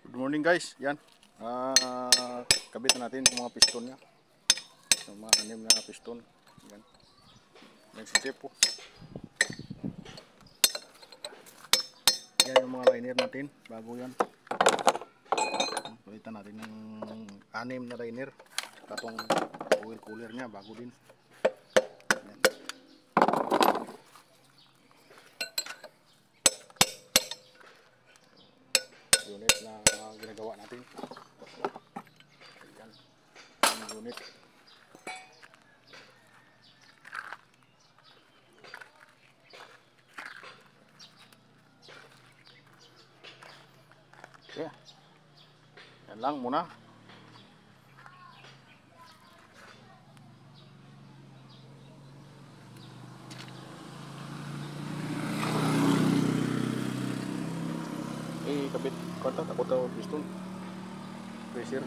Good morning guys, yan. Kabit na natin yung mga piston nya. Yung mga anim na piston. Yan. Yan si Jeff po. Yan yung mga liner natin, bago yan. Palitan natin ng anim na liner. Katong oil cooler nya, bago din. Yan. Unit na ginagawa natin. Ayan, ang unit. Okay. Yan lang muna. Kabit kontak ako to piston pressure.